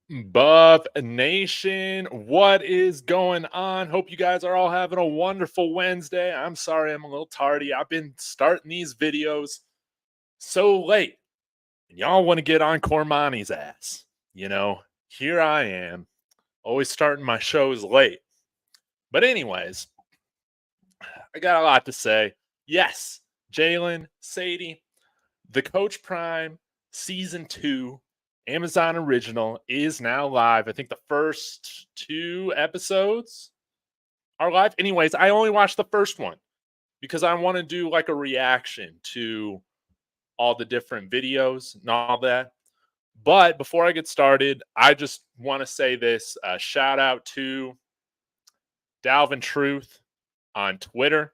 Buff Nation, what is going on? Hope you guys are all having a wonderful Wednesday. I'm sorry I'm a little tardy. I've been starting these videos so late, and y'all want to get on Cormani's ass. Here I am, always starting my shows late. But, anyways, I got a lot to say. Yes, Jalen, Sadie, the Coach Prime Season 2 Amazon original is now live. I think the first 2 episodes are live. Anyways, I only watched the first one because I want to do like a reaction to all the different videos and all that. But before I get started, I just want to say this shout out to Dalvin Truth on Twitter.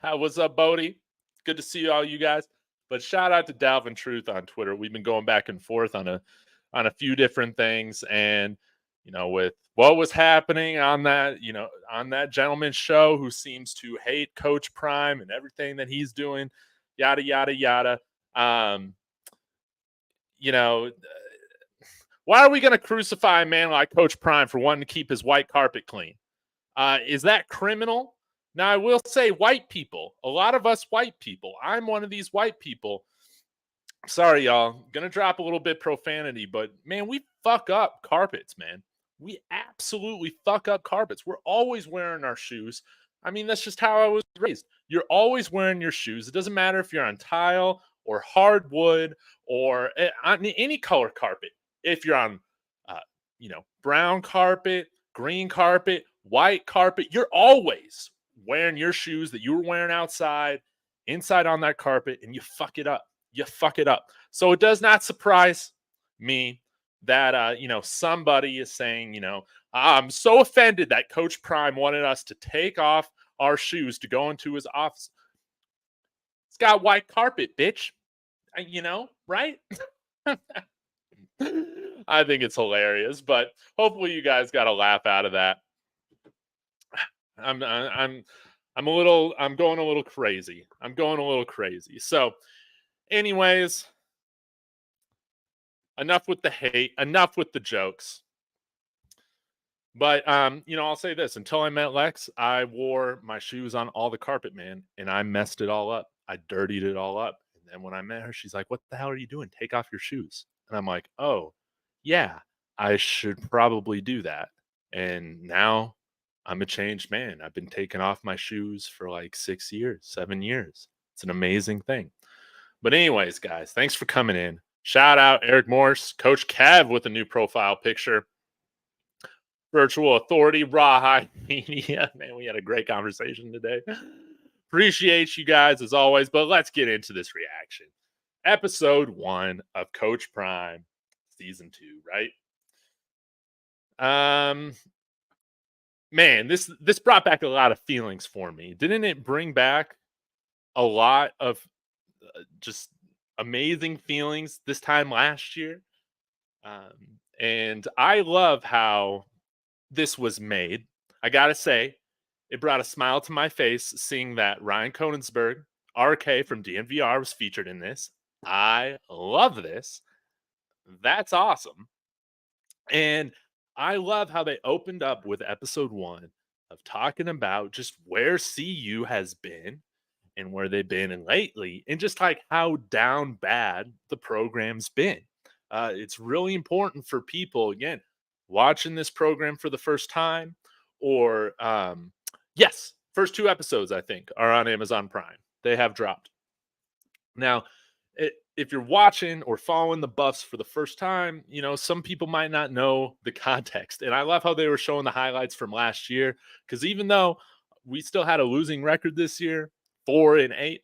What's up, Bodie? Good to see all you guys. But shout out to Dalvin Truth on Twitter. We've been going back and forth on a few different things, and with what was happening on that gentleman's show, who seems to hate Coach Prime and everything that he's doing, yada yada yada. Why are we going to crucify a man like Coach Prime for wanting to keep his white carpet clean? Is that criminal? Now, I will say white people, a lot of us white people, I'm one of these white people. Sorry, y'all. Going to drop a little bit profanity, but, man, we fuck up carpets, man. We absolutely fuck up carpets. We're always wearing our shoes. I mean, that's just how I was raised. You're always wearing your shoes. It doesn't matter if you're on tile or hardwood or on any color carpet. If you're on, brown carpet, green carpet, white carpet, you're always wearing your shoes that you were wearing outside, inside on that carpet, and you fuck it up. You fuck it up. So it does not surprise me that, somebody is saying, I'm so offended that Coach Prime wanted us to take off our shoes to go into his office. It's got white carpet, bitch. Right? I think it's hilarious, but hopefully you guys got a laugh out of that. I'm going a little crazy. So, anyways, enough with the hate, enough with the jokes. But I'll say this: until I met Lex, I wore my shoes on all the carpet, man, and I messed it all up. I dirtied it all up. And then when I met her, she's like, "What the hell are you doing? Take off your shoes." And I'm like, "Oh, yeah, I should probably do that." And now I'm a changed man. I've been taking off my shoes for like 6 years, 7 years. It's an amazing thing. But anyways, guys, thanks for coming in. Shout out Eric Morse, Coach Kev with a new profile picture. Virtual Authority, Rawhide Media. Man, we had a great conversation today. Appreciate you guys as always, but let's get into this reaction. Episode 1 of Coach Prime, Season 2, right? Man, this brought back a lot of feelings for me. Didn't it bring back a lot of just amazing feelings this time last year? And I love how this was made. I gotta say, it brought a smile to my face seeing that Ryan Koenigsberg, RK from dnvr, was featured in this. I love this. That's awesome. And I love how they opened up with episode 1 of talking about just where CU has been and where they've been lately, and just like how down bad the program's been. It's really important for people, again, watching this program for the first time, or yes, first 2 episodes, I think, are on Amazon Prime. They have dropped. Now, if you're watching or following the Buffs for the first time, some people might not know the context. And I love how they were showing the highlights from last year, because even though we still had a losing record this year, 4-8,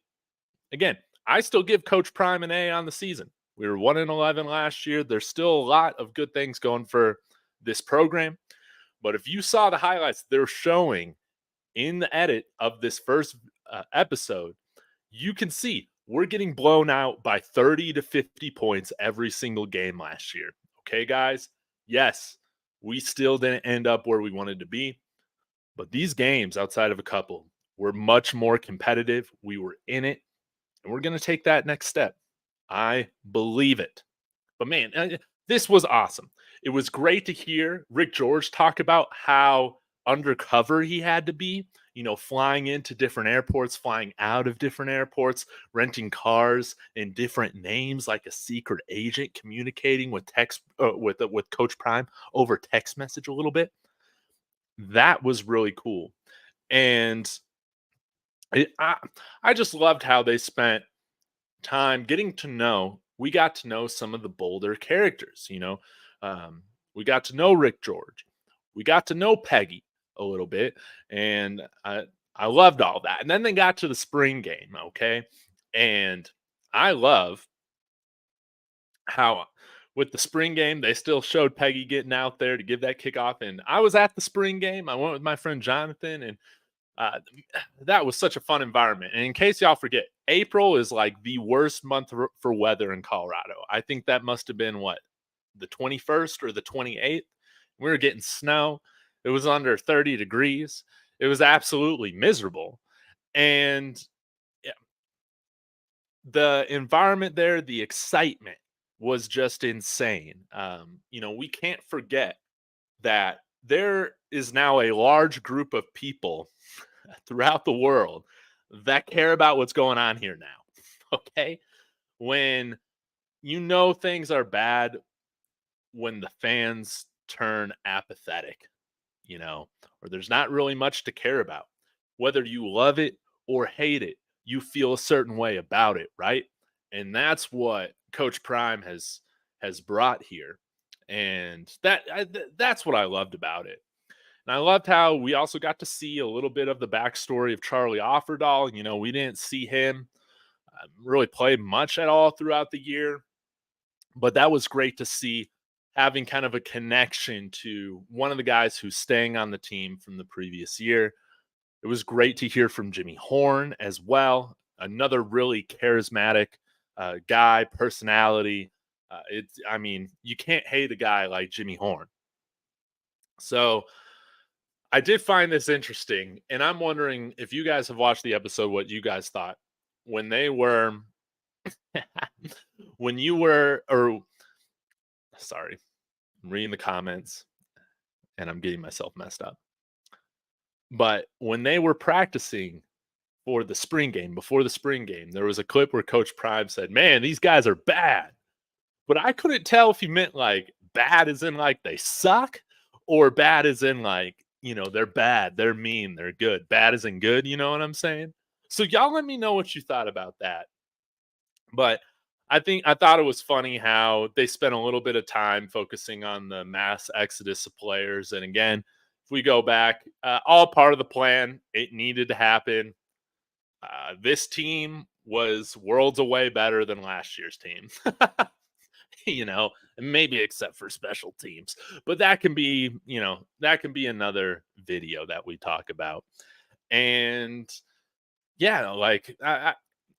again, I still give Coach Prime an A on the season. We were 1-11 last year. There's still a lot of good things going for this program. But if you saw the highlights they're showing in the edit of this first episode, you can see we're getting blown out by 30 to 50 points every single game last year. Okay, guys? Yes, we still didn't end up where we wanted to be. But these games, outside of a couple, were much more competitive. We were in it. And we're going to take that next step. I believe it. But man, This was awesome. It was great to hear Rick George talk about how undercover he had to be, flying into different airports, flying out of different airports, renting cars in different names like a secret agent communicating with text with Coach Prime over text message a little bit. That was really cool. And it, I just loved how they spent time getting to know we got to know some of the bolder characters. um, we got to know Rick George, we got to know Peggy a little bit, and I loved all that. And then they got to the spring game, okay, and I love how with the spring game they still showed Peggy getting out there to give that kickoff. And I was at the spring game, I went with my friend Jonathan, and uh, that was such a fun environment. And in case y'all forget, April is like the worst month for weather in Colorado. I think that must have been what, the 21st or the 28th. We were getting snow. It was under 30 degrees. It was absolutely miserable. And yeah, the environment there, the excitement was just insane. We can't forget that there is now a large group of people throughout the world that care about what's going on here now. Okay. When things are bad, when the fans turn apathetic, you know, or there's not really much to care about, whether you love it or hate it, you feel a certain way about it, right? And that's what Coach Prime has brought here. And that's what I loved about it. And I loved how we also got to see a little bit of the backstory of Charlie Offerdahl. We didn't see him really play much at all throughout the year, but that was great to see, having kind of a connection to one of the guys who's staying on the team from the previous year. It was great to hear from Jimmy Horn as well, another really charismatic guy, personality. I mean, you can't hate a guy like Jimmy Horn. So I did find this interesting, and I'm wondering if you guys have watched the episode, what you guys thought when they were, when you were, or sorry, I'm reading the comments and I'm getting myself messed up. But when they were practicing for the spring game, before the spring game, there was a clip where Coach Prime said, "Man, these guys are bad." But I couldn't tell if he meant like bad as in like they suck, or bad as in like, they're bad, they're mean, they're good. Bad as in good, you know what I'm saying? So y'all let me know what you thought about that. But I thought it was funny how they spent a little bit of time focusing on the mass exodus of players. And again, if we go back, all part of the plan, it needed to happen. This team was worlds away better than last year's team. Maybe except for special teams. But that can be another video that we talk about. And yeah, like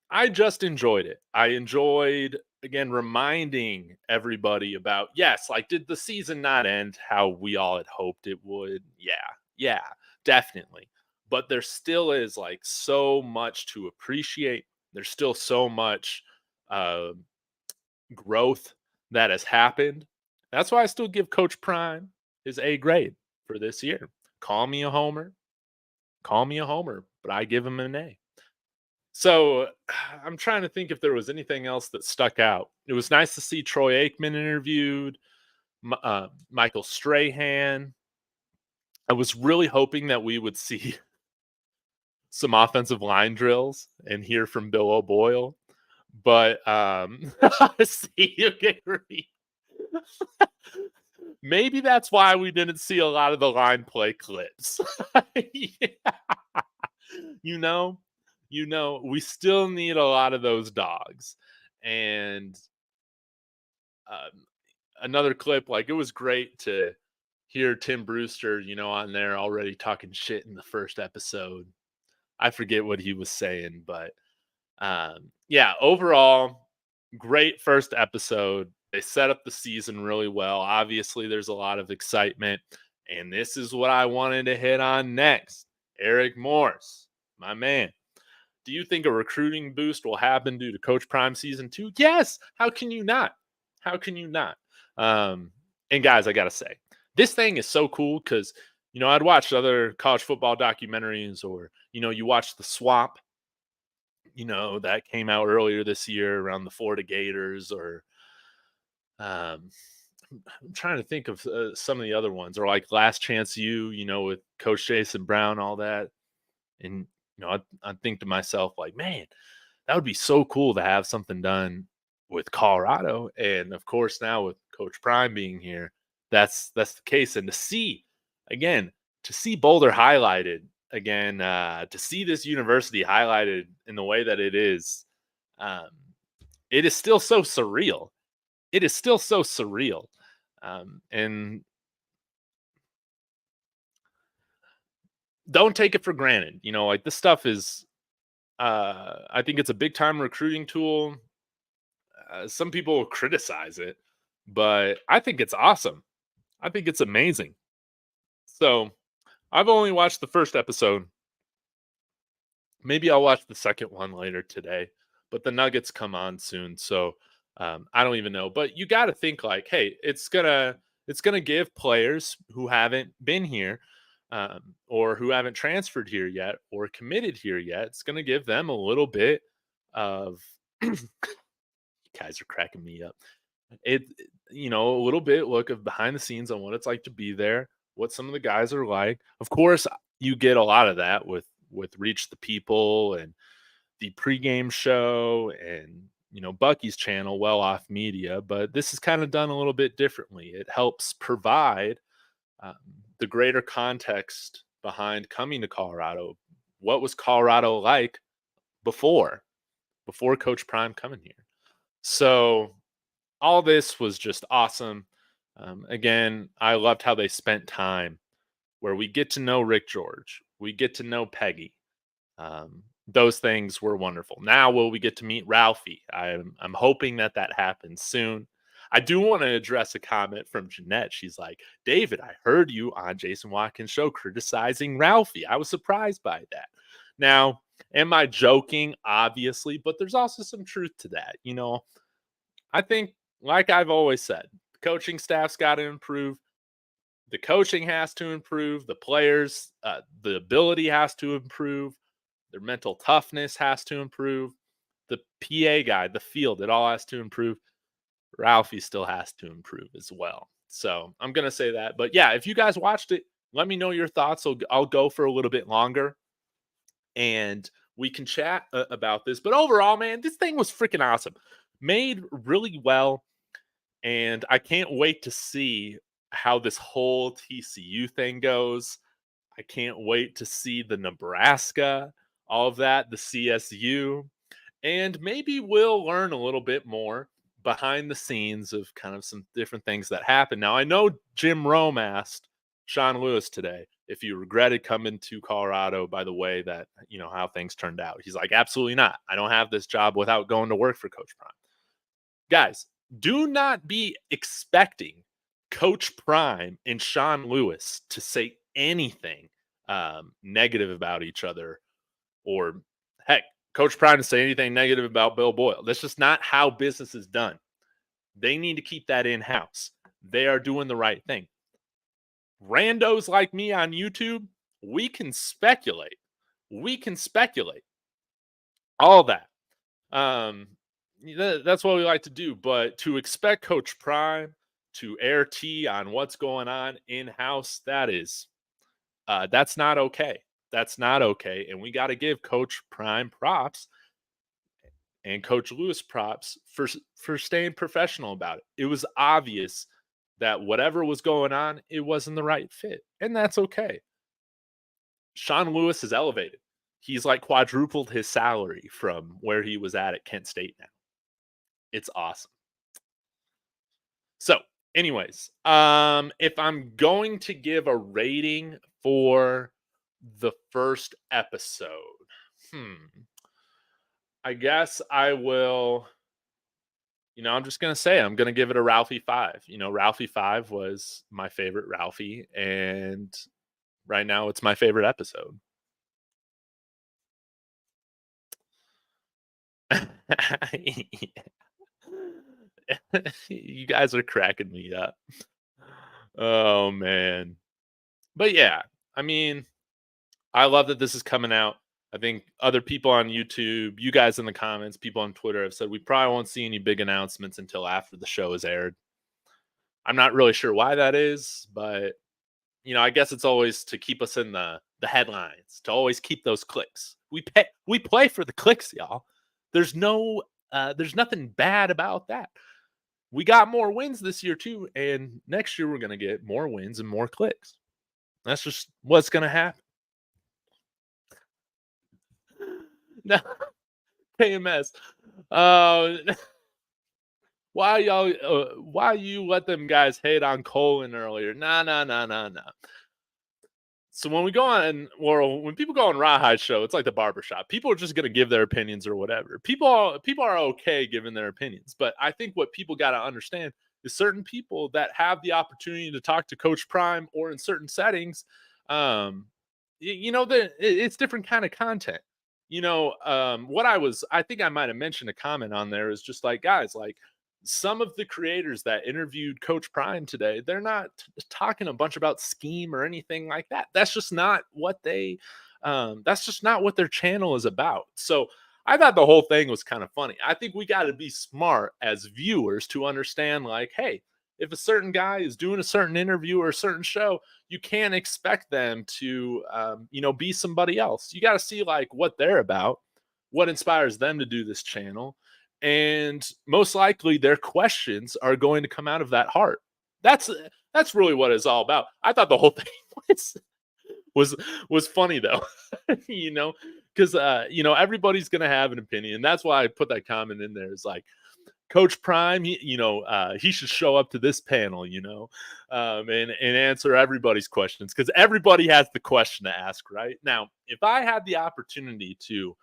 I just enjoyed it. I enjoyed, again, reminding everybody about, yes, like, did the season not end how we all had hoped it would? Yeah, definitely. But there still is like so much to appreciate. There's still so much uh, growth that has happened. That's why I still give Coach Prime his A grade for this year. Call me a homer, call me a homer, but I give him an A. So I'm trying to think if there was anything else that stuck out. It was nice to see Troy Aikman interviewed, Michael Strahan. I was really hoping that we would see some offensive line drills and hear from Bill O'Boyle, but see you, Gary. Maybe that's why we didn't see a lot of the line play clips. Yeah. You know, we still need a lot of those dogs. And another clip, like, it was great to hear Tim Brewster, on there already talking shit in the first episode. I forget what he was saying, but yeah, overall, great first episode. They set up the season really well. Obviously, there's a lot of excitement, and this is what I wanted to hit on next. Eric Morse, my man. Do you think a recruiting boost will happen due to Coach Prime season 2? Yes. How can you not? How can you not? And guys, I gotta say, this thing is so cool because I'd watched other college football documentaries, or you watch The Swamp, that came out earlier this year around the Florida Gators, or um, I'm trying to think of some of the other ones, or like Last Chance U, with Coach Jason Brown, all that. And I think to myself, like, man, that would be so cool to have something done with Colorado. And of course, now with Coach Prime being here, that's the case. And to see again, to see Boulder highlighted again, to see this university highlighted in the way that um, it is still so surreal. It is still so surreal. And don't take it for granted. Like, this stuff is, I think it's a big time recruiting tool. Some people will criticize it, but I think it's awesome. I think it's amazing. So I've only watched the first episode. Maybe I'll watch the second one later today, but the Nuggets come on soon, so I don't even know. But you got to think like, hey, it's gonna give players who haven't been here, or who haven't transferred here yet, or committed here yet. It's gonna give them a little bit of. Guys are cracking me up. It a little bit look of behind the scenes on what it's like to be there, what some of the guys are like. Of course, you get a lot of that with Reach the People and the pregame show, and Bucky's channel, Well Off Media. But this is kind of done a little bit differently. It helps provide um, the greater context behind coming to Colorado. What was Colorado like before Coach Prime coming here? So all this was just awesome. Again, I loved how they spent time where we get to know Rick George, we get to know Peggy. Those things were wonderful. Now, will we get to meet Ralphie? I'm hoping that happens soon. I do want to address a comment from Jeanette. She's like, David, I heard you on Jason Watkins' show criticizing Ralphie. I was surprised by that. Now, am I joking? Obviously, but there's also some truth to that. I think, like I've always said, the coaching staff's got to improve. The coaching has to improve. The players, the ability has to improve. Their mental toughness has to improve. The PA guy, the field, it all has to improve. Ralphie still has to improve as well. So I'm going to say that. But yeah, if you guys watched it, let me know your thoughts. I'll go for a little bit longer and we can chat about this. But overall, man, this thing was freaking awesome. Made really well. And I can't wait to see how this whole TCU thing goes. I can't wait to see the Nebraska, all of that, the CSU. And maybe we'll learn a little bit more behind the scenes of kind of some different things that happen. Now, I know Jim Rome asked Sean Lewis today if you regretted coming to Colorado by the way that, how things turned out. He's like, absolutely not. I don't have this job without going to work for Coach Prime. Guys, do not be expecting Coach Prime and Sean Lewis to say anything negative about each other, or heck, Coach Prime to say anything negative about Bill Boyle. That's just not how business is done. They need to keep that in house. They are doing the right thing. Randos like me on YouTube, we can speculate. We can speculate. All that. That's what we like to do. But to expect Coach Prime to air tea on what's going on in house, that's not okay. That's not okay. And we got to give Coach Prime props and Coach Lewis props for staying professional about it. It was obvious that whatever was going on, it wasn't the right fit, and that's okay. Sean Lewis is elevated. He's like quadrupled his salary from where he was at Kent State now. It's awesome. So, anyways, if I'm going to give a rating for the first episode, I guess I will. I'm just gonna say I'm gonna give it a Ralphie 5. Ralphie 5 was my favorite Ralphie, and right now it's my favorite episode. You guys are cracking me up. Oh man. But yeah, I mean, I love that this is coming out. I think other people on YouTube, you guys in the comments, people on Twitter have said we probably won't see any big announcements until after the show is aired. I'm not really sure why that is, but I guess it's always to keep us in the headlines, to always keep those clicks. We play for the clicks, y'all. There's no there's nothing bad about that. We got more wins this year too, and next year we're gonna get more wins and more clicks. That's just what's gonna happen. No, KMS. Uh, why you let them guys hate on Colin earlier? Nah, nah, nah, nah, nah. So when we go on, or when people go on Rawhide show, it's like the barbershop. People are just gonna give their opinions or whatever. People are okay giving their opinions, but I think what people got to understand is certain people that have the opportunity to talk to Coach Prime or in certain settings, um, that it's different kind of content. I think I might have mentioned a comment on there is just like, guys, like some of the creators that interviewed Coach Prime today, they're not talking a bunch about scheme or anything like that. That's just not what their channel is about. So I thought the whole thing was kind of funny. I think we got to be smart as viewers to understand, like, hey, if a certain guy is doing a certain interview or a certain show, you can't expect them to, be somebody else. You got to see like what they're about, what inspires them to do this channel, and most likely their questions are going to come out of that heart. That's really what it's all about. I thought the whole thing was was was funny though, you know, because everybody's gonna have an opinion. That's why I put that comment in there. Is like Coach Prime, he should show up to this panel, and answer everybody's questions because everybody has the question to ask, right? Now, if I had the opportunity to,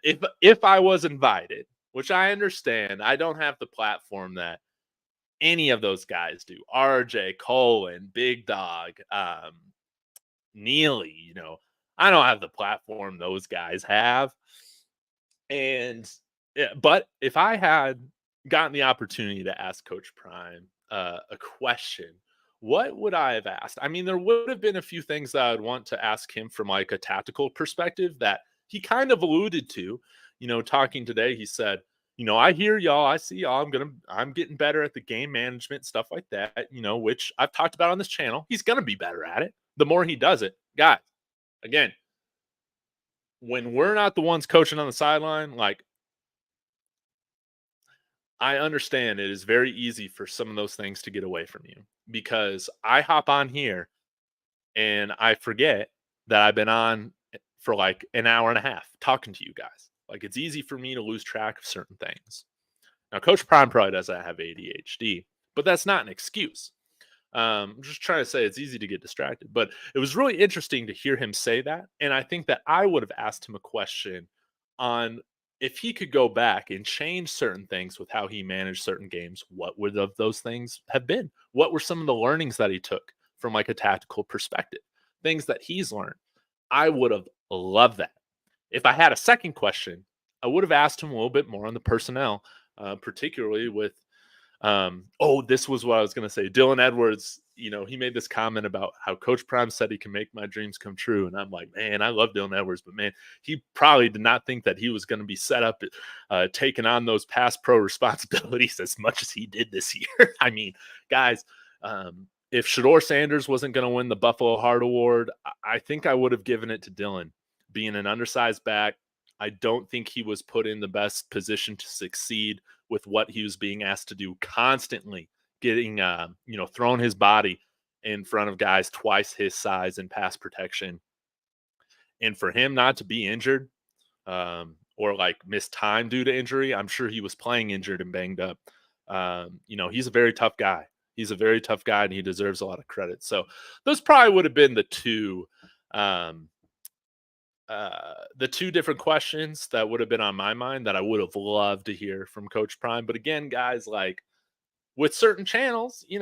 if I was invited, which I understand, I don't have the platform that any of those guys do. RJ, Colin, Big Dog, Neely, I don't have the platform those guys have. And yeah, but if I had gotten the opportunity to ask Coach Prime a question, what would I have asked? I mean, there would have been a few things that I'd want to ask him from like a tactical perspective that he kind of alluded to. Talking today, he said, I hear y'all, I see y'all. I'm getting better at the game management, stuff like that, which I've talked about on this channel. He's gonna be better at it the more he does it. Guys, again, when we're not the ones coaching on the sideline, like I understand it is very easy for some of those things to get away from you because I hop on here and I forget that I've been on for like an hour and a half talking to you guys. Like it's easy for me to lose track of certain things. Now, Coach Prime probably doesn't have ADHD, but that's not an excuse. I'm just trying to say it's easy to get distracted, but it was really interesting to hear him say that. And I think that I would have asked him a question on if he could go back and change certain things with how he managed certain games, what would of those things have been? What were some of the learnings that he took from like a tactical perspective? Things that he's learned. I would have loved that. If I had a second question, I would have asked him a little bit more on the personnel, particularly with this was what I was going to say. Dylan Edwards, he made this comment about how Coach Prime said he can make my dreams come true. And I'm like, man, I love Dylan Edwards, but man, he probably did not think that he was going to be set up taking on those past pro responsibilities as much as he did this year. I mean, guys, if Shador Sanders wasn't going to win the Buffalo Heart Award, I think I would have given it to Dylan. Being an undersized back, I don't think he was put in the best position to succeed with what he was being asked to do, constantly getting, throwing his body in front of guys twice his size in pass protection. And for him not to be injured or like miss time due to injury, I'm sure he was playing injured and banged up. He's a very tough guy. He's a very tough guy and he deserves a lot of credit. So those probably would have been the two different questions that would have been on my mind that I would have loved to hear from Coach Prime. But again, guys, like with certain channels, you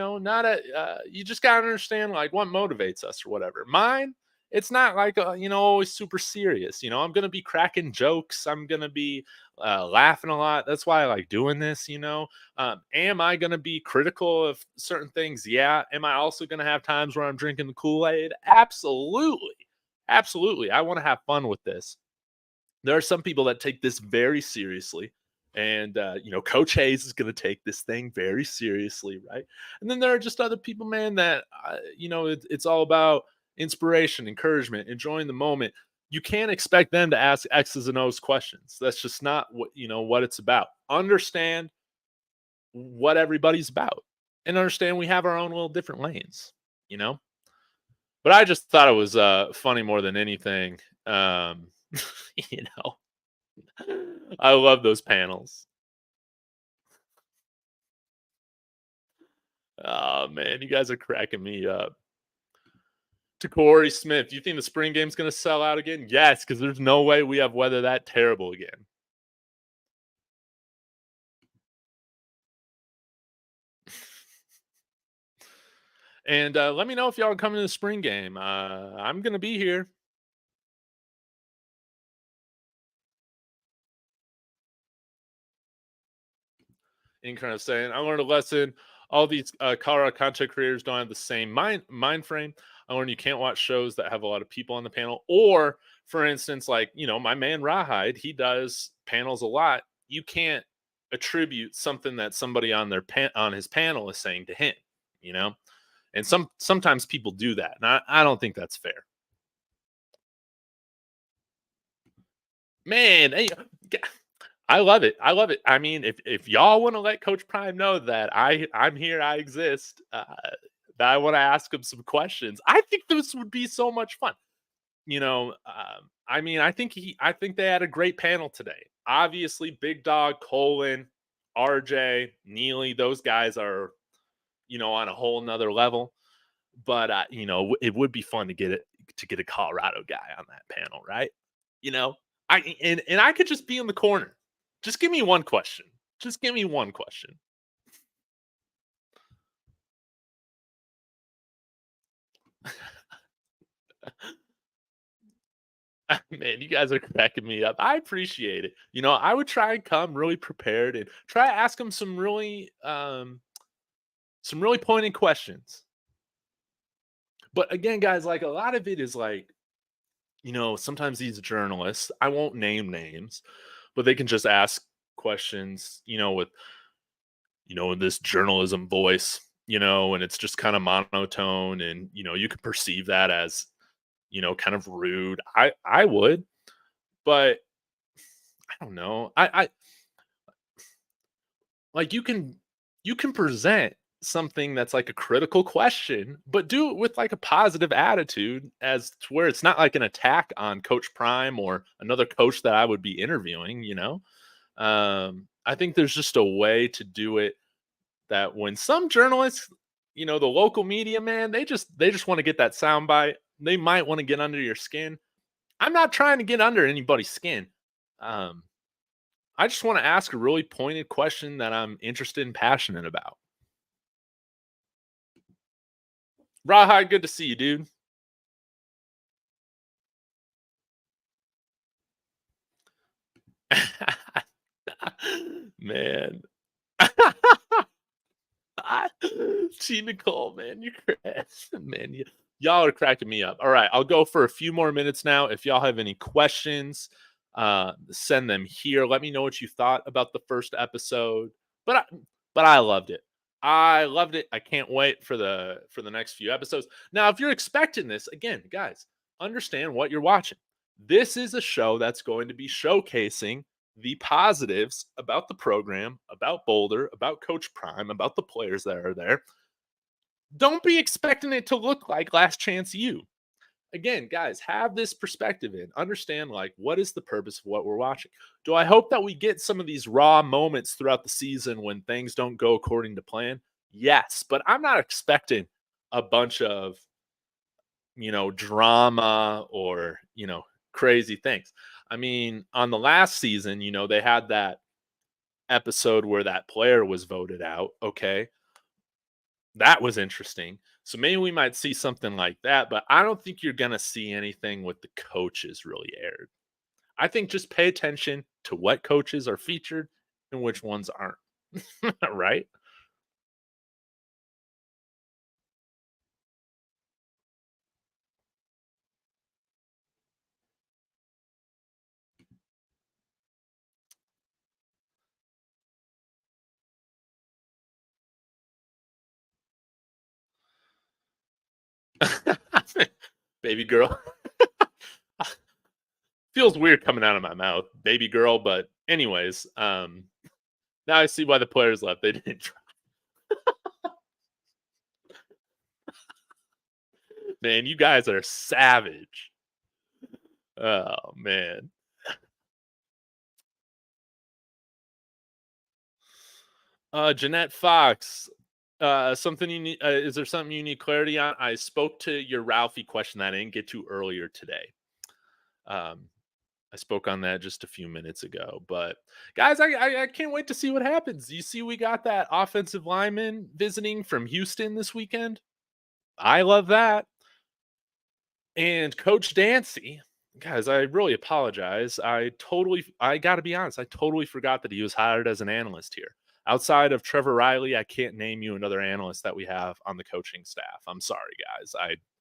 just got to understand like what motivates us or whatever. Mine it's not like always super serious. I'm gonna be cracking jokes. I'm gonna be laughing a lot. That's why I like doing this. Am I gonna be critical of certain things? Yeah. Am I also gonna have times where I'm drinking the Kool-Aid? Absolutely, absolutely. I want to have fun with this. There are some people that take this very seriously, and Coach Hayes is going to take this thing very seriously, right? And then there are just other people, man, that it's all about inspiration, encouragement, enjoying the moment. You can't expect them to ask X's and O's questions. That's just not what it's about. Understand what everybody's about, and understand we have our own little different lanes. You know, but I just thought it was funny more than anything. you know, I love those panels. Oh man, you guys are cracking me up. To Corey Smith, do you think the spring game's going to sell out again? Yes, because there's no way we have weather that terrible again. And let me know if y'all are coming to the spring game. I'm going to be here. In kind of saying, I learned a lesson. All these Colorado content creators don't have the same mind frame. I learned you can't watch shows that have a lot of people on the panel. Or, for instance, like my man Rawhide, he does panels a lot. You can't attribute something that somebody on on his panel is saying to him. You know, and sometimes people do that, and I don't think that's fair. Man, hey, I love it. I love it. I mean, if y'all want to let Coach Prime know that I'm here, I exist, that I want to ask him some questions, I think this would be so much fun. I mean, I think they had a great panel today. Obviously, Big Dog, Colin, RJ, Neely, those guys are on a whole nother level. But it would be fun to get a Colorado guy on that panel, right? You know, and I could just be in the corner. Just give me one question. Just give me one question. Man, you guys are cracking me up. I appreciate it. I would try and come really prepared and try to ask them some really pointed questions. But again, guys, like a lot of it is like, sometimes these journalists, I won't name names, but they can just ask questions, with in this journalism voice, and it's just kind of monotone, and you can perceive that as kind of rude. I would, but I don't know. I like you can present something that's like a critical question, but do it with like a positive attitude, as to where it's not like an attack on Coach Prime or another coach that I would be interviewing. I think there's just a way to do it that when some journalists, the local media, man, they just want to get that soundbite. They might want to get under your skin. I'm not trying to get under anybody's skin. Um, I just want to ask a really pointed question that I'm interested and passionate about. Rawhide, good to see you, dude. Man. T Nicole, man, man, y'all are cracking me up. All right, I'll go for a few more minutes now. If y'all have any questions, send them here. Let me know what you thought about the first episode. But I loved it. I loved it. I can't wait for the next few episodes. Now, if you're expecting this, again, guys, understand what you're watching. This is a show that's going to be showcasing the positives about the program, about Boulder, about Coach Prime, about the players that are there. Don't be expecting it to look like Last Chance U. Again, guys, have this perspective in. Understand, like, what is the purpose of what we're watching? Do I hope that we get some of these raw moments throughout the season when things don't go according to plan? Yes, but I'm not expecting a bunch of, drama or, crazy things. I mean, on the last season, they had that episode where that player was voted out. Okay. That was interesting. So maybe we might see something like that, but I don't think you're going to see anything with the coaches really aired. I think just pay attention to what coaches are featured and which ones aren't. Right? Baby girl. Feels weird coming out of my mouth, baby girl, but anyways, now I see why the players left. They didn't try. Man, you guys are savage. Oh man. Jeanette Fox. Something you need is there something you need clarity on? I spoke to your Ralphie question that I didn't get to earlier today. Um, I spoke on that just a few minutes ago. But guys, I can't wait to see what happens. You see, we got that offensive lineman visiting from Houston this weekend. I love that. And Coach Dancy, guys, I really apologize. I got to be honest, I totally forgot that he was hired as an analyst here. Outside of Trevor Riley, I can't name you another analyst that we have on the coaching staff. I'm sorry, guys.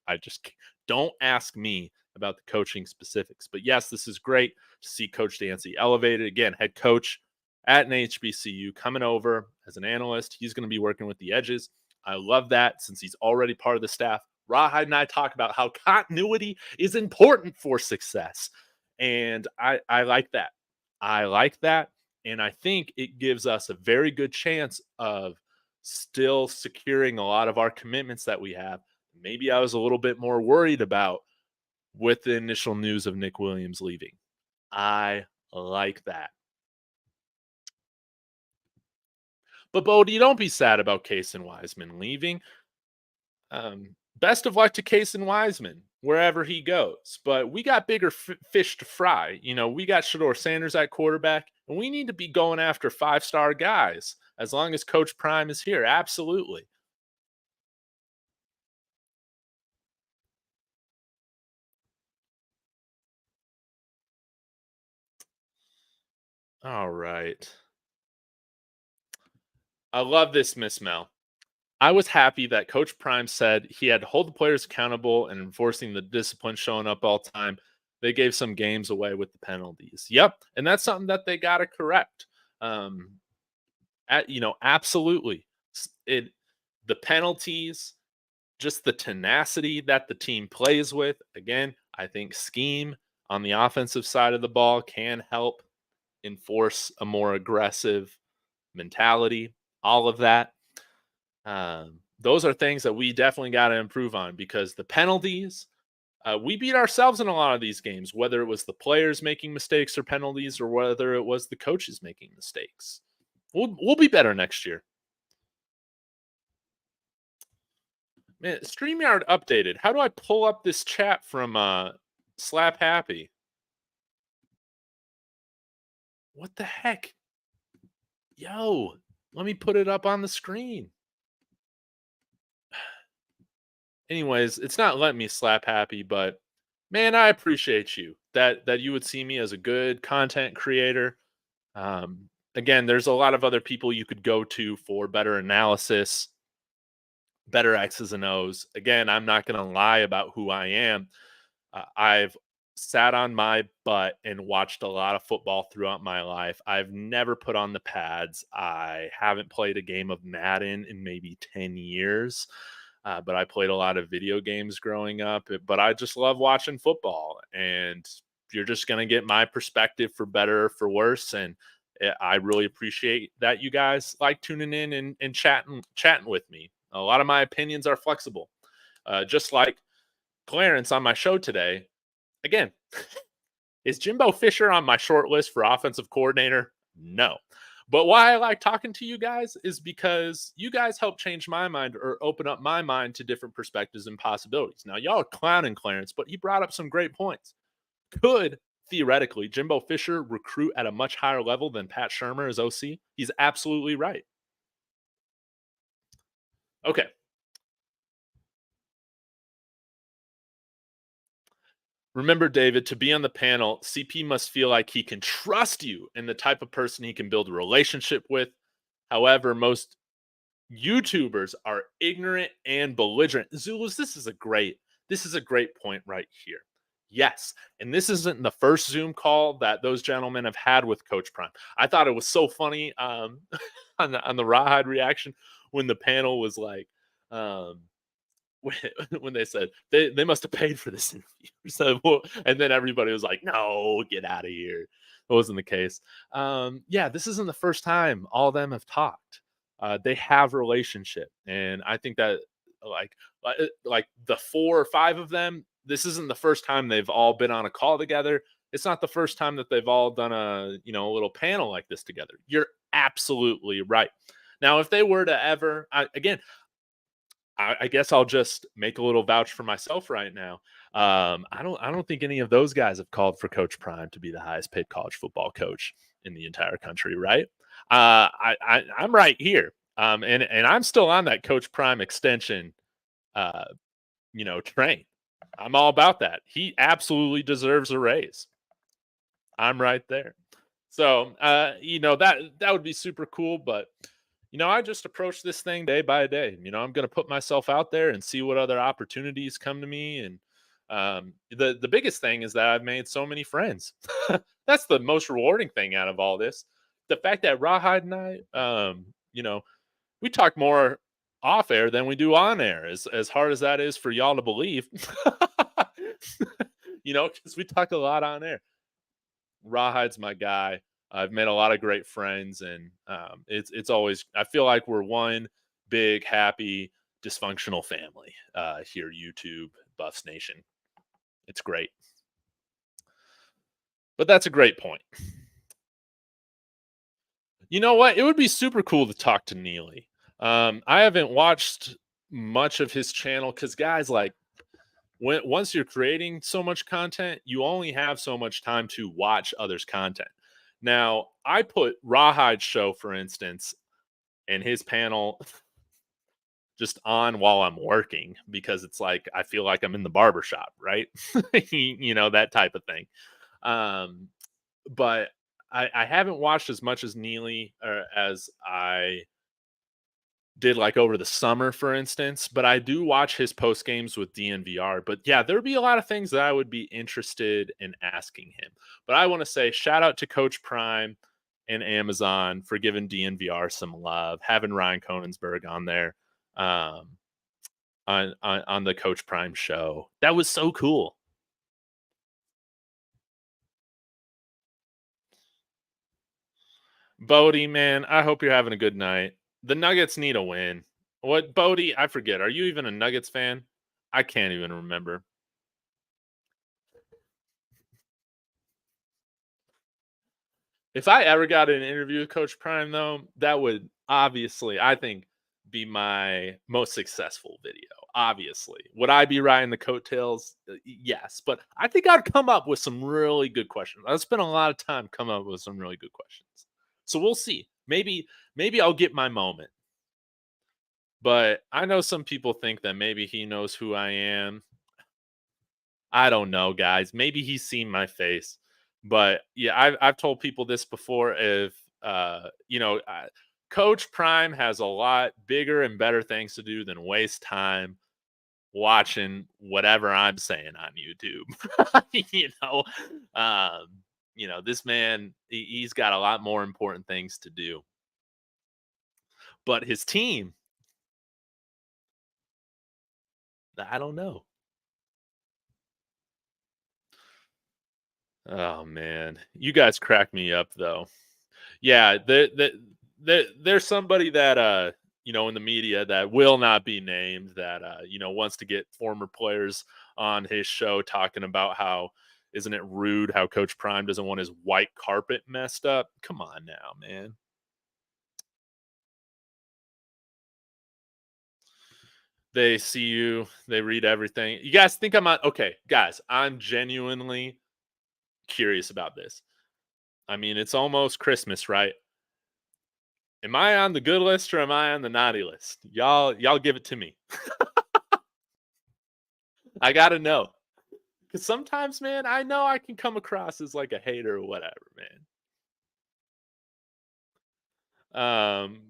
I just don't ask me about the coaching specifics. But yes, this is great to see Coach Dancy elevated again, head coach at an HBCU coming over as an analyst. He's going to be working with the edges. I love that since he's already part of the staff. Rawhide and I talk about how continuity is important for success. And I like that. I like that. And I think it gives us a very good chance of still securing a lot of our commitments that we have. Maybe I was a little bit more worried about with the initial news of Nick Williams leaving. I like that. But Bodie, don't be sad about Case and Wiseman leaving. Best of luck to Case and Wiseman wherever he goes. But we got bigger fish to fry. You know, we got Shador Sanders at quarterback, and we need to be going after 5-star guys as long as Coach Prime is here. Absolutely. All right. I love this, Miss Mel. I was happy that Coach Prime said he had to hold the players accountable and enforcing the discipline, showing up all time. They gave some games away with the penalties. Yep, and that's something that they got to correct. Um, absolutely. It the penalties, just the tenacity that the team plays with. Again, I think scheme on the offensive side of the ball can help enforce a more aggressive mentality. All of that. Those are things that we definitely got to improve on because the penalties, we beat ourselves in a lot of these games, whether it was the players making mistakes or penalties or whether it was the coaches making mistakes. We'll be better next year. Man, StreamYard updated. How do I pull up this chat from Slap Happy? What the heck? Yo, let me put it up on the screen. Anyways, it's not letting me Slap Happy, but man, I appreciate you that you would see me as a good content creator. Again, there's a lot of other people you could go to for better analysis, better X's and O's. Again, I'm not going to lie about who I am. I've sat on my butt and watched a lot of football throughout my life. I've never put on the pads. I haven't played a game of Madden in maybe 10 years. But I played a lot of video games growing up. But I just love watching football. And you're just going to get my perspective for better or for worse. And I really appreciate that you guys like tuning in and chatting with me. A lot of my opinions are flexible. Just like Clarence on my show today. Again, is Jimbo Fisher on my short list for offensive coordinator? No. But why I like talking to you guys is because you guys help change my mind or open up my mind to different perspectives and possibilities. Now, y'all are clowning Clarence, but he brought up some great points. Could, theoretically, Jimbo Fisher recruit at a much higher level than Pat Shermer as OC? He's absolutely right. Okay, Remember, David, to be on the panel, CP must feel like he can trust you and the type of person he can build a relationship with. However, most YouTubers are ignorant and belligerent. Zulus, this is a great point right here. Yes, and this isn't the first Zoom call that those gentlemen have had with Coach Prime. I thought it was so funny on the Rawhide reaction when the panel was like, um, when, when they said they must have paid for this interview. So, well, and then everybody was like, "No, get out of here." That wasn't the case. Yeah, this isn't the first time all of them have talked. They have a relationship, and I think that like like the 4 or 5 of them, this isn't the first time they've all been on a call together. It's not the first time that they've all done a little panel like this together. You're absolutely right. Now, if they were to ever, again, I guess I'll just make a little vouch for myself right now. I don't think any of those guys have called for Coach Prime to be the highest paid college football coach in the entire country, right? I'm right here, and I'm still on that Coach Prime extension, uh, train. I'm all about that. He absolutely deserves a raise. I'm right there. So, that would be super cool, but I just approach this thing day by day. I'm going to put myself out there and see what other opportunities come to me. And the biggest thing is that I've made so many friends. That's the most rewarding thing out of all this. The fact that Rawhide and I, we talk more off air than we do on air. As hard as that is for y'all to believe, because we talk a lot on air. Rawhide's my guy. I've made a lot of great friends, and it's always, I feel like we're one big happy dysfunctional family here, YouTube Buffs Nation. It's great, but that's a great point. You know what? It would be super cool to talk to Neely. I haven't watched much of his channel because guys, like, once you're creating so much content, you only have so much time to watch others' content. Now, I put Rawhide's show, for instance, and his panel just on while I'm working because it's like I feel like I'm in the barbershop, right? That type of thing. Um, but I haven't watched as much as Neely or as I did like over the summer, for instance, but I do watch his post games with dnvr. But yeah, there'd be a lot of things that I would be interested in asking him. But I want to say shout out to Coach Prime and Amazon for giving dnvr some love, having Ryan Konensberg on there, um on the Coach Prime show. That was so cool. Bodie, man, I hope you're having a good night. The Nuggets need a win. What, Bodie? I forget. Are you even a Nuggets fan? I can't even remember. If I ever got an interview with Coach Prime, though, that would obviously, I think, be my most successful video. Obviously, would I be riding the coattails? Yes, but I think I'd come up with some really good questions. I spent a lot of time coming up with some really good questions. So we'll see. Maybe I'll get my moment. But I know some people think that maybe he knows who I am. I don't know, guys. Maybe he's seen my face, but yeah, I've told people this before. If Coach Prime has a lot bigger and better things to do than waste time watching whatever I'm saying on YouTube. Um, this man, he's got a lot more important things to do. But his team, I don't know. Oh man, you guys crack me up though. Yeah, there's somebody that in the media that will not be named that wants to get former players on his show talking about how isn't it rude how Coach Prime doesn't want his white carpet messed up. Come on now, man. They see you, they read everything. You guys think I'm on okay, guys, I'm genuinely curious about this. I mean, it's almost Christmas, right? Am I on the good list or am I on the naughty list? Y'all give it to me. I gotta know. Because sometimes, man, I know I can come across as like a hater or whatever, man.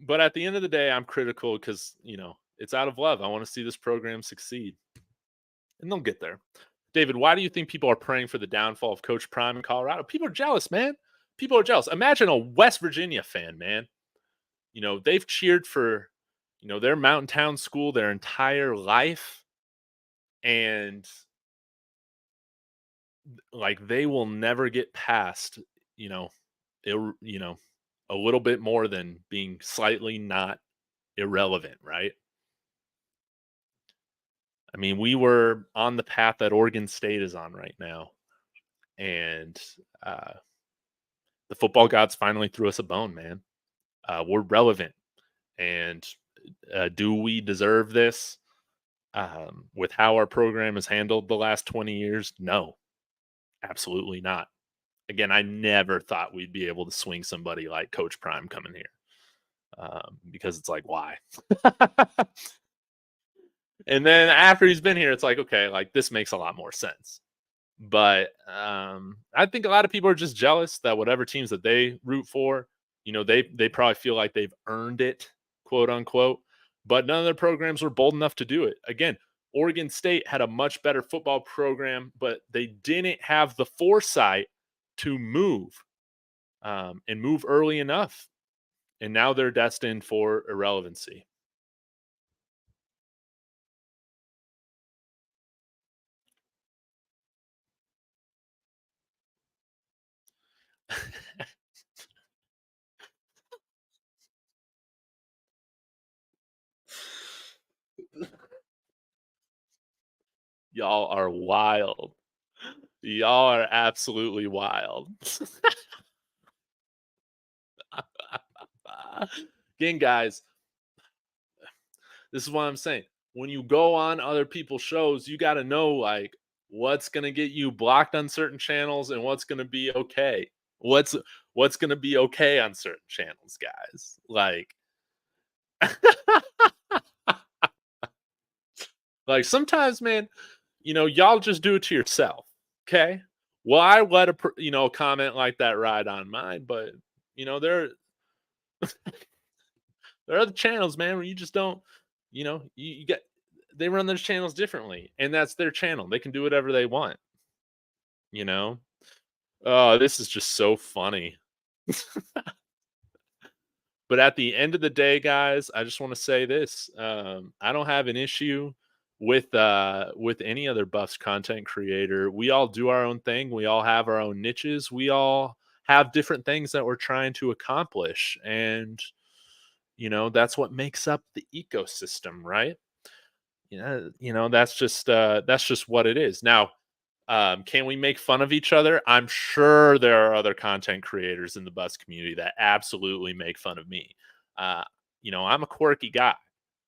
But at the end of the day, I'm critical because it's out of love. I want to see this program succeed, and they'll get there. David, why do you think people are praying for the downfall of Coach Prime in Colorado? People are jealous, man. People are jealous. Imagine a West Virginia fan, man. They've cheered for their mountain town school their entire life, and like they will never get past you know ir- you know a little bit more than being slightly not irrelevant, right? I mean, we were on the path that Oregon State is on right now, and uh, the football gods finally threw us a bone, man. We're relevant, and do we deserve this? With how our program has handled the last 20 years, no, absolutely not. Again, I never thought we'd be able to swing somebody like Coach Prime coming here, because it's like, why? And then after he's been here, it's like, okay, like this makes a lot more sense. But I think a lot of people are just jealous that whatever teams that they root for, they probably feel like they've earned it, quote unquote. But none of their programs were bold enough to do it. Again, Oregon State had a much better football program, but they didn't have the foresight to move, and move early enough. And now they're destined for irrelevancy. Y'all are wild. Y'all are absolutely wild. Again, guys, this is what I'm saying. When you go on other people's shows, you got to know like what's going to get you blocked on certain channels and what's going to be okay. What's going to be okay on certain channels, guys. Like like sometimes, man, y'all just do it to yourself. Okay? Well, I let a comment like that ride on mine, but you know, there there are other channels, man, where you just don't, you get they run those channels differently, and that's their channel. They can do whatever they want, you know? Oh, this is just so funny. But at the end of the day, guys, I just want to say this. I don't have an issue with any other Buffs content creator. We all do our own thing. We all have our own niches. We all have different things that we're trying to accomplish. And that's what makes up the ecosystem, right? That's just what it is. Now, can we make fun of each other? I'm sure there are other content creators in the bus community that absolutely make fun of me. Uh, I'm a quirky guy,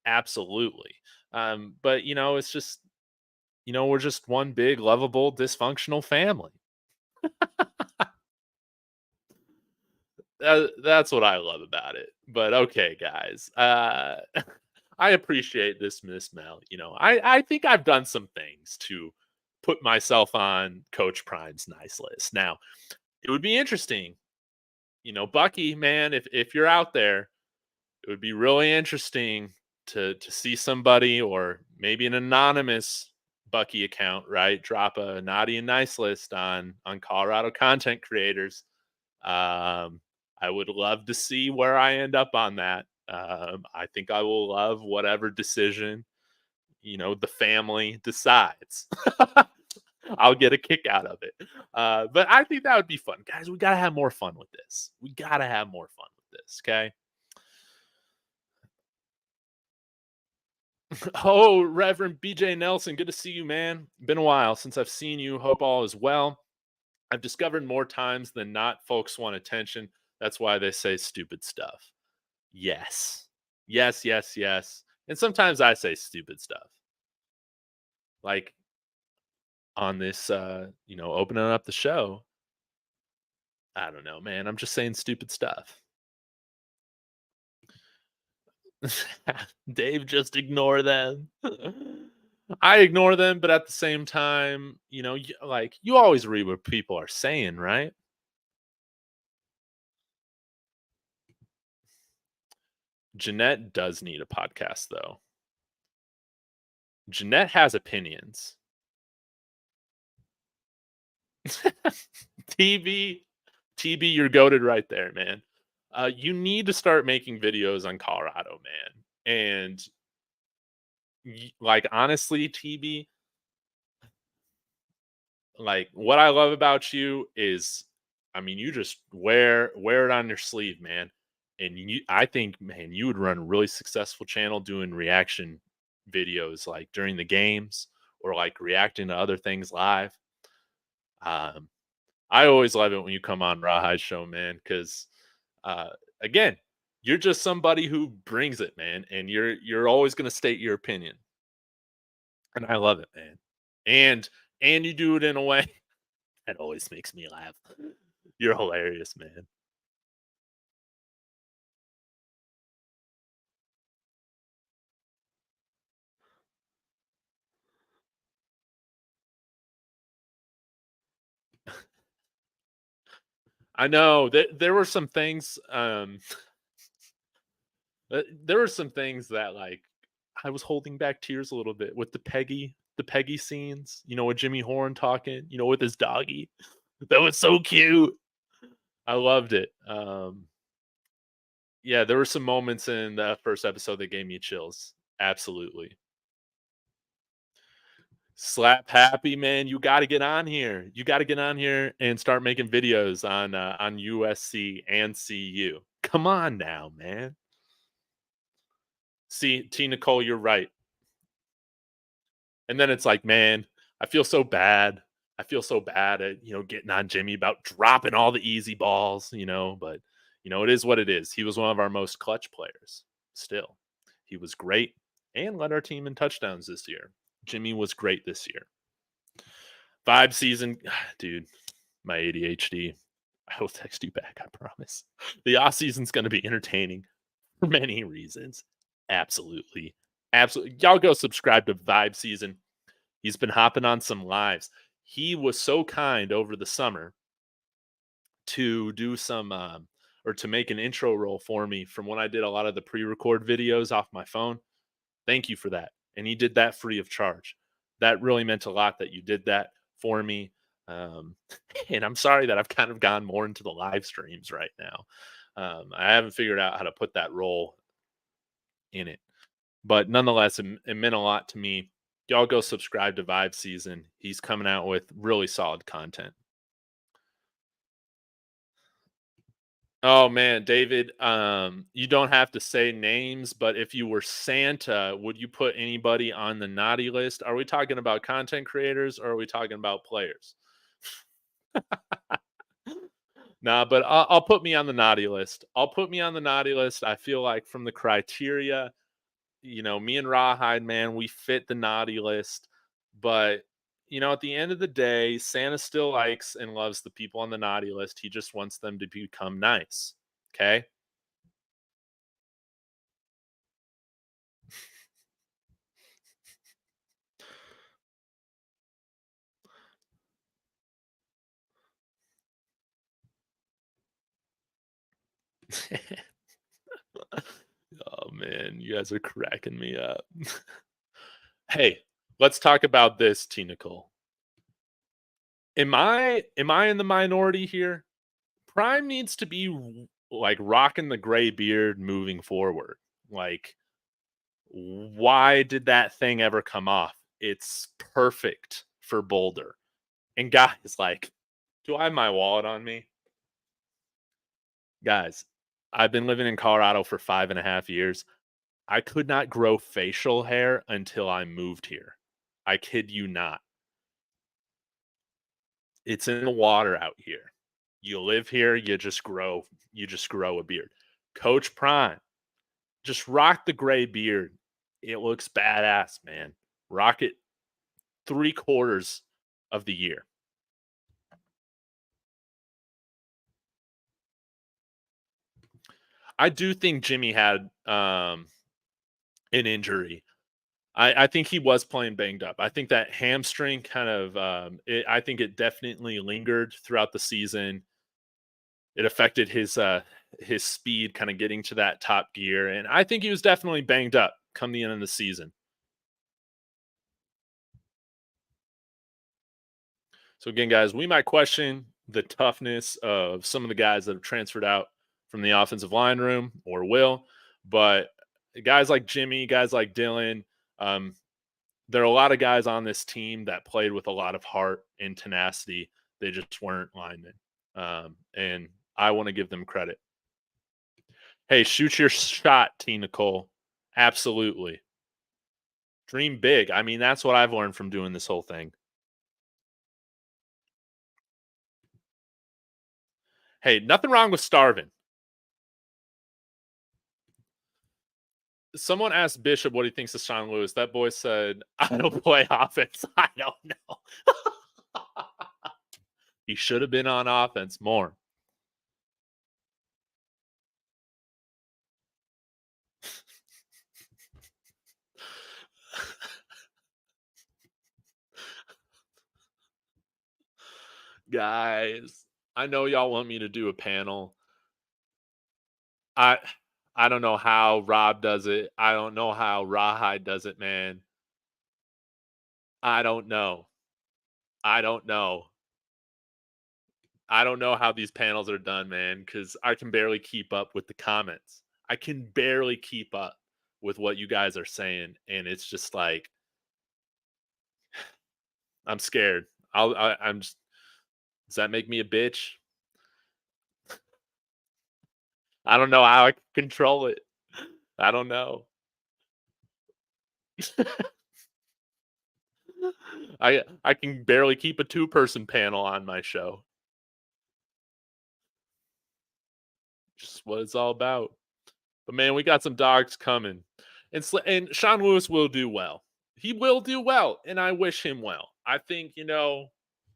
absolutely. But it's just we're just one big lovable dysfunctional family. That's what I love about it. But okay, guys. I appreciate this, Miss Mel. I think I've done some things to put myself on Coach Prime's nice list. Now, it would be interesting, Bucky, man, if you're out there, it would be really interesting to see somebody or maybe an anonymous Bucky account, right? Drop a naughty and nice list on Colorado content creators. um, I would love to see where I end up on that. I think I will love whatever decision the family decides. I'll get a kick out of it. But I think that would be fun, guys. We gotta have more fun with this. We gotta have more fun with this. Okay. Oh, Reverend BJ Nelson, good to see you, man. Been a while since I've seen you. Hope all is well. I've discovered more times than not folks want attention. That's why they say stupid stuff. Yes. Yes, yes, yes. And sometimes I say stupid stuff. Like on this opening up the show, I don't know, man. I'm just saying stupid stuff. Dave, just ignore them. I ignore them, but at the same time, like you always read what people are saying, right? Jeanette does need a podcast, though. Jeanette has opinions. TB, TB, you're goaded right there, man. You need to start making videos on Colorado, man. And like honestly, TB, like what I love about you is, I mean, you just wear it on your sleeve, man. And I think, man, you would run a really successful channel doing reaction videos like during the games or like reacting to other things live. Um, I always love it when you come on Rawhide Show, man, because uh, again, you're just somebody who brings it, man, and you're always gonna state your opinion, and I love it, man. And and you do it in a way that always makes me laugh. You're hilarious, man. I know that there were some things. There were some things that like I was holding back tears a little bit with the Peggy scenes. With Jimmy Horn talking. With his doggy. That was so cute. I loved it. Yeah, there were some moments in the first episode that gave me chills. Absolutely. Slap happy, man. You got to get on here. You got to get on here and start making videos on USC and CU. Come on now, man. See, T Nicole, you're right. And then it's like, man, I feel so bad. I feel so bad at, getting on Jimmy about dropping all the easy balls, but it is what it is. He was one of our most clutch players still. He was great and led our team in touchdowns this year. Jimmy was great this year. Vibe season, dude, my ADHD. I will text you back, I promise. The off season's going to be entertaining for many reasons. Absolutely. Absolutely. Y'all go subscribe to Vibe Season. He's been hopping on some lives. He was so kind over the summer to do some or to make an intro roll for me from when I did a lot of the pre-record videos off my phone. Thank you for that. And he did that free of charge. That really meant a lot that you did that for me. Um, and I'm sorry that I've kind of gone more into the live streams right now. I haven't figured out how to put that role in it. But nonetheless, it meant a lot to me. Y'all go subscribe to Vibe Season. He's coming out with really solid content. Oh man, David, you don't have to say names, but if you were Santa, would you put anybody on the naughty list? Are we talking about content creators or are we talking about players? Nah, but I'll put me on the naughty list. I'll put me on the naughty list. I feel like from the criteria, me and Rawhide, man, we fit the naughty list. But, at the end of the day, Santa still likes and loves the people on the naughty list. He just wants them to become nice. Okay. Oh man, you guys are cracking me up. Hey, let's talk about this, T Nicole. Am I in the minority here? Prime needs to be like rocking the gray beard moving forward. Like, why did that thing ever come off? It's perfect for Boulder. And guys, like, do I have my wallet on me? Guys, I've been living in Colorado for 5.5 years. I could not grow facial hair until I moved here. I kid you not. It's in the water out here. You live here, you just grow a beard. Coach Prime, just rock the gray beard. It looks badass, man. Rock it 3/4 of the year. I do think Jimmy had an injury. I think he was playing banged up. I think that hamstring kind of, I think it definitely lingered throughout the season. It affected his speed, kind of getting to that top gear, and I think he was definitely banged up come the end of the season. So again, guys, we might question the toughness of some of the guys that have transferred out from the offensive line room or will, but guys like Jimmy, guys like Dylan, um, there are a lot of guys on this team that played with a lot of heart and tenacity. They just weren't linemen, and I want to give them credit. Hey, shoot your shot, T. Nicole. Absolutely. Dream big. I mean, that's what I've learned from doing this whole thing. Hey, nothing wrong with starving. Someone asked Bishop what he thinks of Sean Lewis. That boy said, I don't play offense. I don't know. He should have been on offense more. Guys, I know y'all want me to do a panel. I I don't know how Rob does it. I don't know how Rawhide does it, man. I don't know. I don't know. I don't know how these panels are done, man, because I can barely keep up with the comments. I can barely keep up with what you guys are saying, and it's just like I'm scared. I'm just. Does that make me a bitch? I don't know how I can control it. I don't know. I can barely keep a two-person panel on my show. Just what it's all about. But man, we got some dogs coming, and Sean Lewis will do well. He will do well, and I wish him well. I think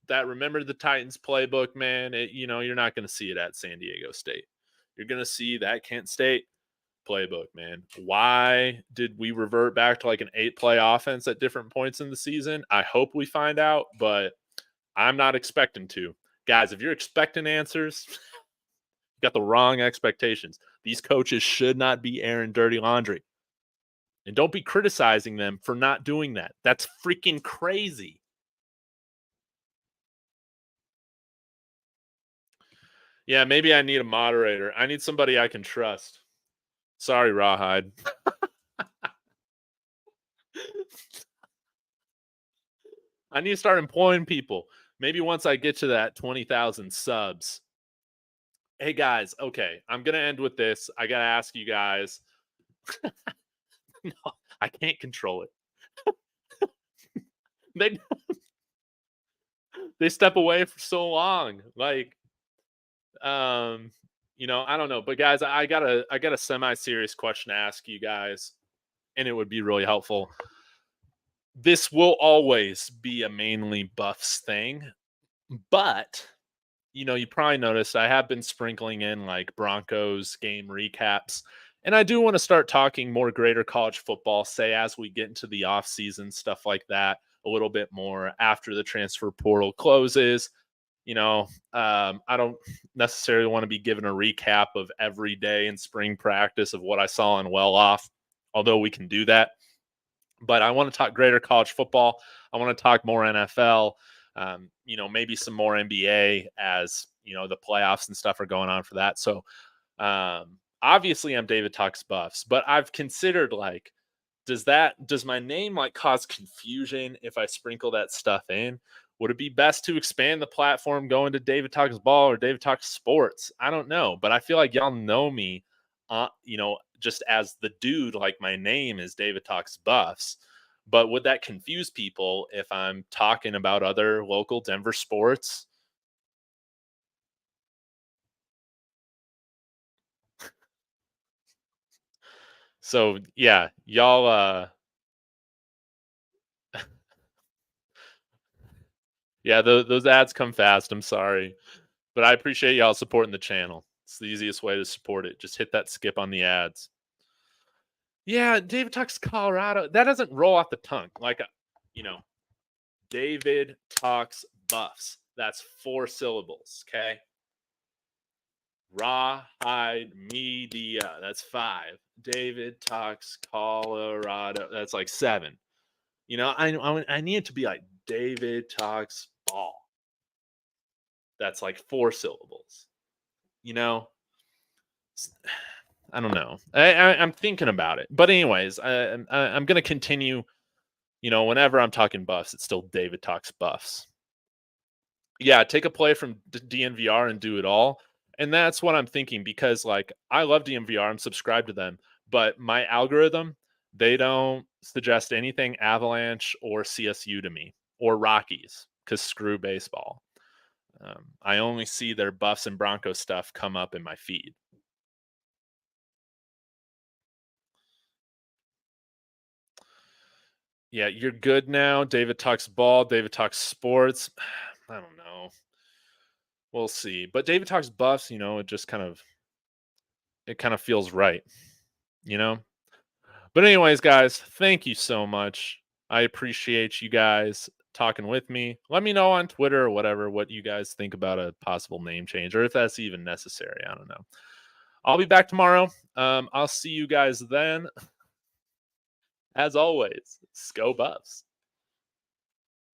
that remember the Titans playbook, man. You're not going to see it at San Diego State. You're going to see that Kent State playbook, man. Why did we revert back to like an 8-play offense at different points in the season? I hope we find out, but I'm not expecting to. Guys, if you're expecting answers, you got the wrong expectations. These coaches should not be airing dirty laundry. And don't be criticizing them for not doing that. That's freaking crazy. Yeah, maybe I need a moderator. I need somebody I can trust. Sorry, Rawhide. I need to start employing people. Maybe once I get to that 20,000 subs. Hey guys, okay, I'm going to end with this. I got to ask you guys. No, I can't control it. They they step away for so long. Like I don't know, but guys, I got a semi-serious question to ask you guys, and it would be really helpful. This will always be a mainly Buffs thing, but you probably noticed I have been sprinkling in like Broncos game recaps. And I do want to start talking more greater college football, say as we get into the off season, stuff like that, a little bit more after the transfer portal closes. I don't necessarily want to be given a recap of every day in spring practice of what I saw in well off, although we can do that. But I want to talk greater college football. I want to talk more NFL. Maybe some more NBA as the playoffs and stuff are going on for that. So obviously I'm David Talks Buffs, but I've considered like, does my name like cause confusion if I sprinkle that stuff in? Would it be best to expand the platform going to David Talks Ball or David Talks Sports? I don't know, but I feel like y'all know me, just as the dude. Like my name is David Talks Buffs, but would that confuse people if I'm talking about other local Denver sports? So yeah, y'all. Yeah, those ads come fast. I'm sorry, but I appreciate y'all supporting the channel. It's the easiest way to support it. Just hit that skip on the ads. Yeah, David Talks Colorado. That doesn't roll off the tongue. Like, you know, David Talks Buffs. That's 4 syllables. Okay. Rawhide Media. That's 5. David Talks Colorado. That's like 7. I need it to be like David Talks Ball. That's like 4 syllables. You know, I don't know. I'm thinking about it, but anyways, I'm gonna continue. Whenever I'm talking buffs, it's still David Talks Buffs. Yeah, take a play from DNVR and do it all. And that's what I'm thinking because, like, I love DNVR. I'm subscribed to them, but my algorithm, they don't suggest anything Avalanche or CSU to me or Rockies because screw baseball. I only see their Buffs and Broncos stuff come up in my feed. Yeah, you're good now. David talks ball. David talks sports. I don't know. We'll see. But David talks buffs. It kind of feels right. You know. But anyways, guys, thank you so much. I appreciate you guys talking with me. Let me know on Twitter or whatever what you guys think about a possible name change or if that's even necessary. I don't know. I'll be back tomorrow. I'll see you guys then. As always, go Buffs.